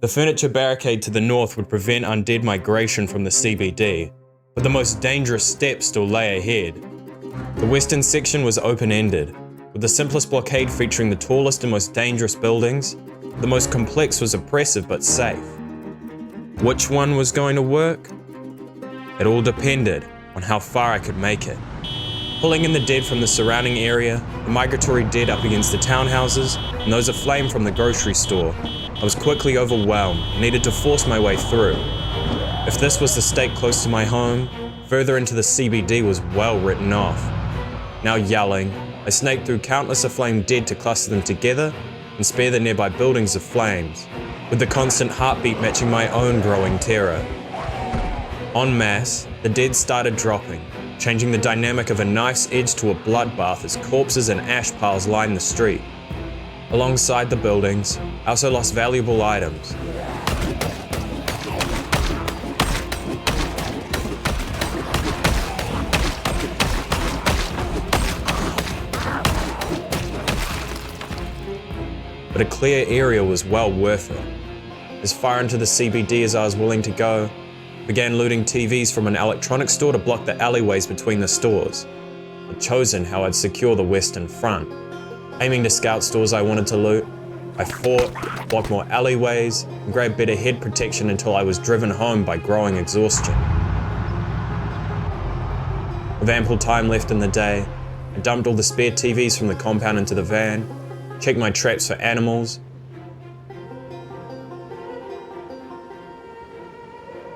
The furniture barricade to the north would prevent undead migration from the CBD, but the most dangerous step still lay ahead. The western section was open-ended, with the simplest blockade featuring the tallest and most dangerous buildings. The most complex was oppressive but safe. Which one was going to work? It all depended on how far I could make it. Pulling in the dead from the surrounding area, the migratory dead up against the townhouses, and those aflame from the grocery store, I was quickly overwhelmed and needed to force my way through. If this was the stake close to my home, further into the CBD was well written off. Now yelling, I snaked through countless aflame dead to cluster them together and spare the nearby buildings of flames, with the constant heartbeat matching my own growing terror. En masse, the dead started dropping, changing the dynamic of a knife's edge to a bloodbath as corpses and ash piles lined the street. Alongside the buildings, I also lost valuable items. But a clear area was well worth it. As far into the CBD as I was willing to go, I began looting TVs from an electronics store to block the alleyways between the stores. I'd chosen how I'd secure the western front. Aiming to scout stores I wanted to loot, I fought, blocked more alleyways, and grabbed better head protection until I was driven home by growing exhaustion. With ample time left in the day, I dumped all the spare TVs from the compound into the van, checked my traps for animals.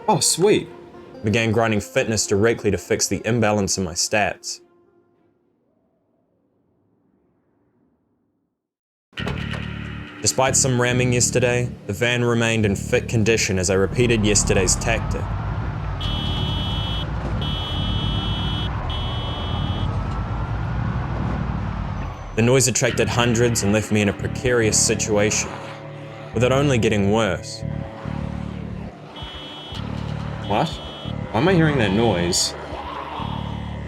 Oh, sweet. Began grinding fitness directly to fix the imbalance in my stats. Despite some ramming yesterday, the van remained in fit condition as I repeated yesterday's tactic. The noise attracted hundreds and left me in a precarious situation, with it only getting worse. What? Why am I hearing that noise?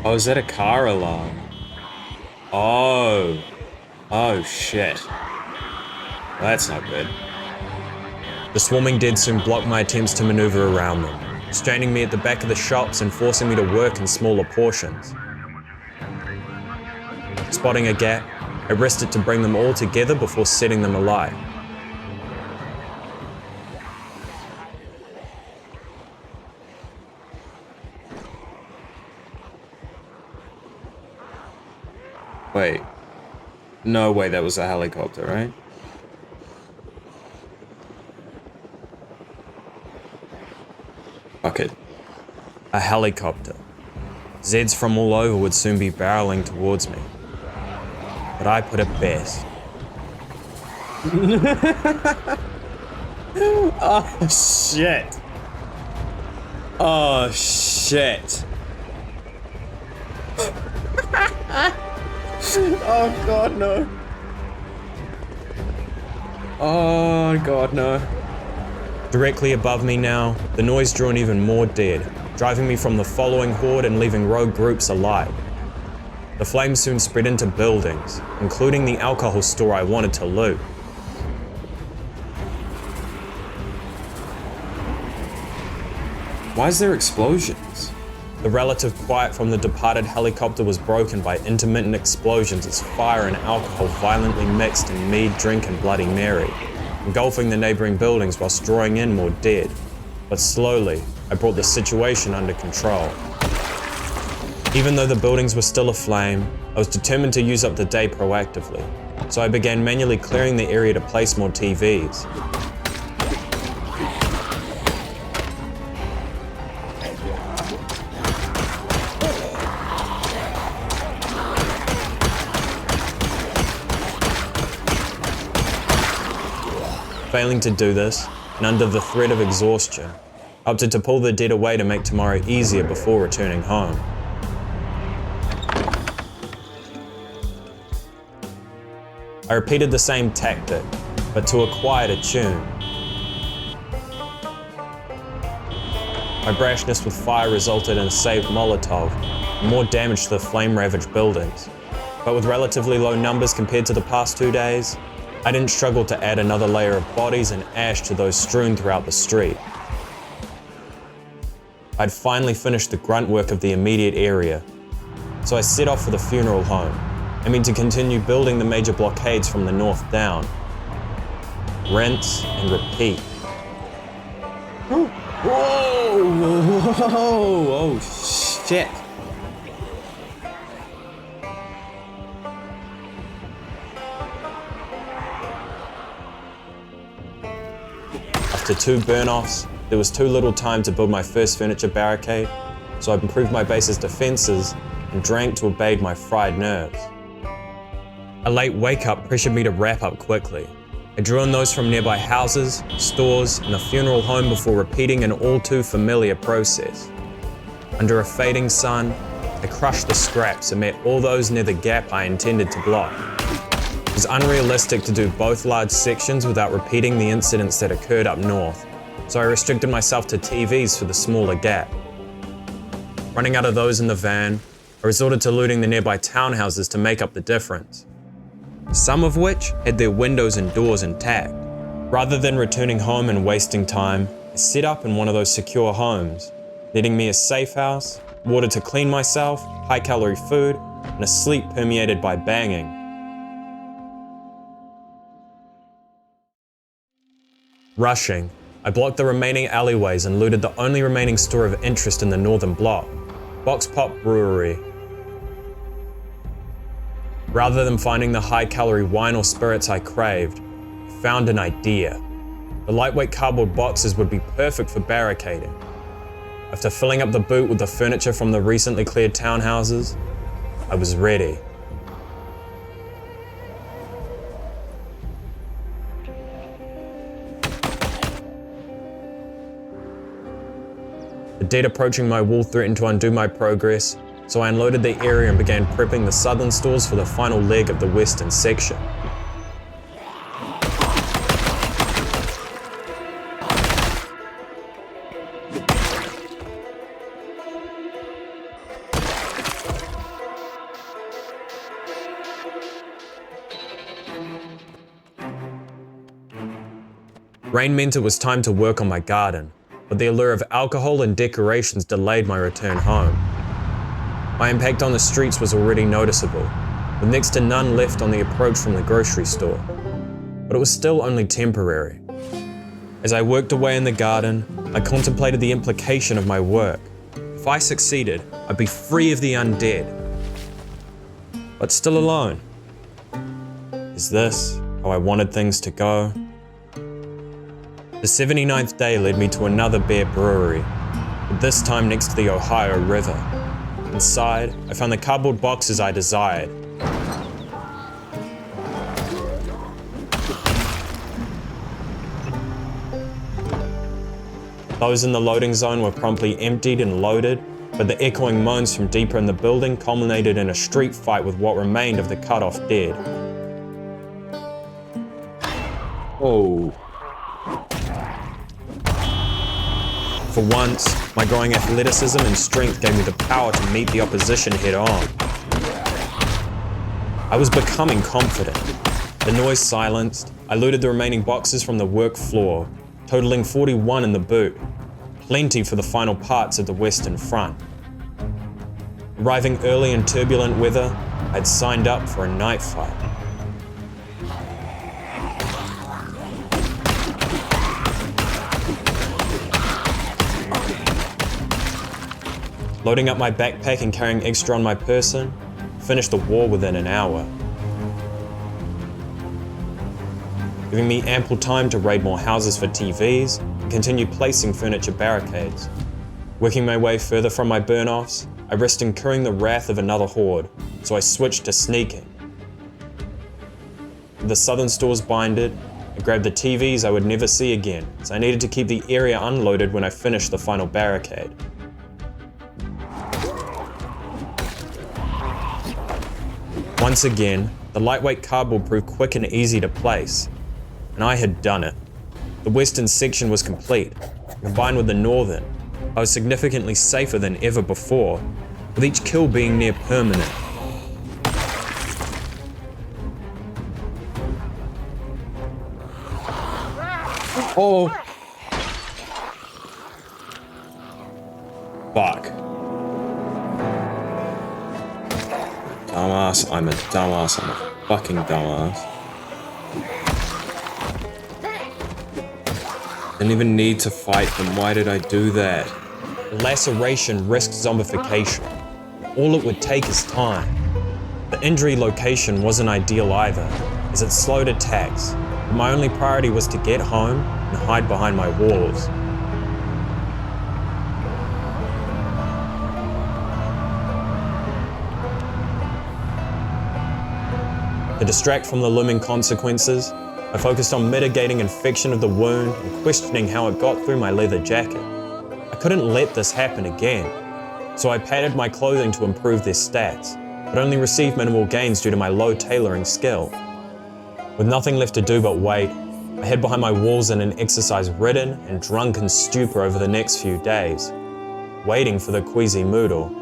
Oh, is that a car alarm? Oh shit. That's not good. The swarming dead soon blocked my attempts to maneuver around them, straining me at the back of the shops and forcing me to work in smaller portions. Spotting a gap, I risked it to bring them all together before setting them alight. Wait. No way that was a helicopter, right? Fuck it. A helicopter. Zeds from all over would soon be barreling towards me. But I put it best. Oh shit. Oh shit. Oh god no. Oh god no. Directly above me now, the noise drew in even more dead, driving me from the following horde and leaving rogue groups alight. The flames soon spread into buildings, including the alcohol store I wanted to loot. Why is there explosions? The relative quiet from the departed helicopter was broken by intermittent explosions as fire and alcohol violently mixed in mead, drink, and Bloody Mary, engulfing the neighboring buildings whilst drawing in more dead. But slowly, I brought the situation under control. Even though the buildings were still aflame, I was determined to use up the day proactively, so I began manually clearing the area to place more TVs. Failing to do this, and under the threat of exhaustion, I opted to pull the dead away to make tomorrow easier before returning home. I repeated the same tactic, but to a quieter tune. My brashness with fire resulted in a saved Molotov, and more damage to the flame-ravaged buildings. But with relatively low numbers compared to the past 2 days, I didn't struggle to add another layer of bodies and ash to those strewn throughout the street. I'd finally finished the grunt work of the immediate area, so I set off for the funeral home, aiming to continue building the major blockades from the north down. Rinse and repeat. Whoa! Oh shit! After 2 burn-offs, there was too little time to build my first furniture barricade, so I improved my base's defenses and drank to abate my fried nerves. A late wake-up pressured me to wrap up quickly. I drew on those from nearby houses, stores, and the funeral home before repeating an all too familiar process. Under a fading sun, I crushed the scraps and met all those near the gap I intended to block. It was unrealistic to do both large sections without repeating the incidents that occurred up north, so I restricted myself to TVs for the smaller gap. Running out of those in the van, I resorted to looting the nearby townhouses to make up the difference, some of which had their windows and doors intact. Rather than returning home and wasting time, I set up in one of those secure homes, netting me a safe house, water to clean myself, high-calorie food, and a sleep permeated by banging. Rushing, I blocked the remaining alleyways and looted the only remaining store of interest in the northern block, Box Pop Brewery. Rather than finding the high-calorie wine or spirits I craved, I found an idea. The lightweight cardboard boxes would be perfect for barricading. After filling up the boot with the furniture from the recently cleared townhouses, I was ready. The dead approaching my wall threatened to undo my progress, so I unloaded the area and began prepping the southern stores for the final leg of the western section. Rain meant it was time to work on my garden, but the allure of alcohol and decorations delayed my return home. My impact on the streets was already noticeable, with next to none left on the approach from the grocery store. But it was still only temporary. As I worked away in the garden, I contemplated the implication of my work. If I succeeded, I'd be free of the undead. But still alone. Is this how I wanted things to go? The 79th day led me to another beer brewery, but this time next to the Ohio River. Inside, I found the cardboard boxes I desired. Those in the loading zone were promptly emptied and loaded, but the echoing moans from deeper in the building culminated in a street fight with what remained of the cut-off dead. Oh. For once, my growing athleticism and strength gave me the power to meet the opposition head-on. I was becoming confident. The noise silenced, I looted the remaining boxes from the work floor, totaling 41 in the boot, plenty for the final parts of the western front. Arriving early in turbulent weather, I'd signed up for a night fight. Loading up my backpack and carrying extra on my person, finished the war within an hour. Giving me ample time to raid more houses for TVs and continue placing furniture barricades. Working my way further from my burn-offs, I risked incurring the wrath of another horde, so I switched to sneaking. With the southern stores binded, I grabbed the TVs I would never see again, so I needed to keep the area unloaded when I finished the final barricade. Once again, the lightweight cardboard proved quick and easy to place, and I had done it. The western section was complete. Combined with the northern, I was significantly safer than ever before, with each kill being near permanent. Oh! Fuck. Dumbass, I'm a dumbass, I'm a fucking dumbass. Didn't even need to fight them, why did I do that? Laceration risked zombification. All it would take is time. The injury location wasn't ideal either, as it slowed attacks, but my only priority was to get home and hide behind my walls. To distract from the looming consequences, I focused on mitigating infection of the wound and questioning how it got through my leather jacket. I couldn't let this happen again, so I padded my clothing to improve their stats, but only received minimal gains due to my low tailoring skill. With nothing left to do but wait, I hid behind my walls in an exercise-ridden and drunken stupor over the next few days, waiting for the queasy Moodle.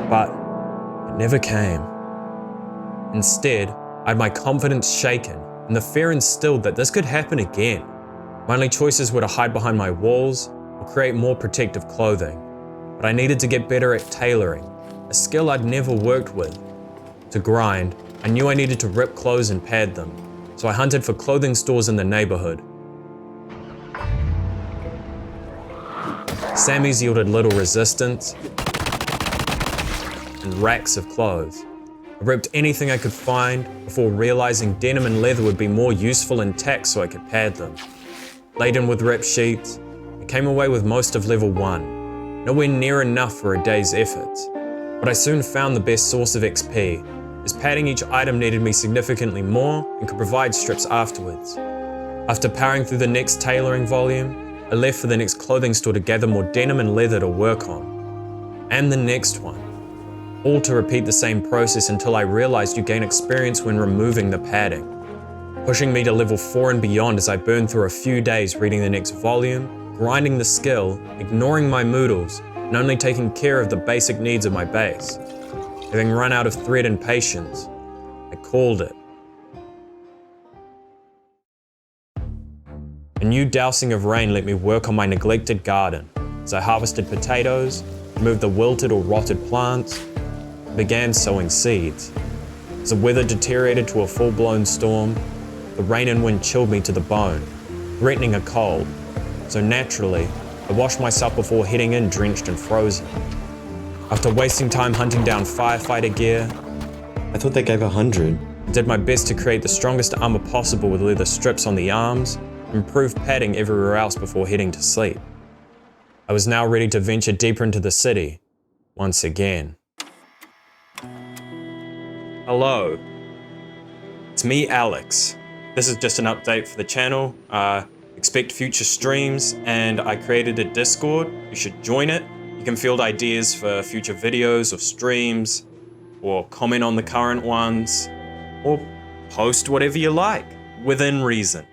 But it never came. Instead, I had my confidence shaken and the fear instilled that this could happen again. My only choices were to hide behind my walls or create more protective clothing. But I needed to get better at tailoring, a skill I'd never worked with. To grind, I knew I needed to rip clothes and pad them, so I hunted for clothing stores in the neighborhood. Sammy's yielded little resistance, and racks of clothes. I ripped anything I could find before realizing denim and leather would be more useful intact so I could pad them. Laden with ripped sheets, I came away with most of level 1, nowhere near enough for a day's efforts. But I soon found the best source of XP, as padding each item needed me significantly more and could provide strips afterwards. After powering through the next tailoring volume, I left for the next clothing store to gather more denim and leather to work on. And the next one. All to repeat the same process until I realized you gain experience when removing the padding, pushing me to level 4 and beyond as I burned through a few days reading the next volume, grinding the skill, ignoring my moodles, and only taking care of the basic needs of my base. Having run out of thread and patience, I called it. A new dousing of rain let me work on my neglected garden as I harvested potatoes, removed the wilted or rotted plants, and began sowing seeds. As the weather deteriorated to a full-blown storm, the rain and wind chilled me to the bone, threatening a cold, so naturally, I washed myself before heading in drenched and frozen. After wasting time hunting down firefighter gear, I thought they gave 100. I did my best to create the strongest armor possible with leather strips on the arms, and improved padding everywhere else before heading to sleep. I was now ready to venture deeper into the city, once again. Hello, it's me, Alex. This is just an update for the channel. Expect future streams, and I created a Discord. You should join it. You can field ideas for future videos or streams, or comment on the current ones, or post whatever you like, within reason.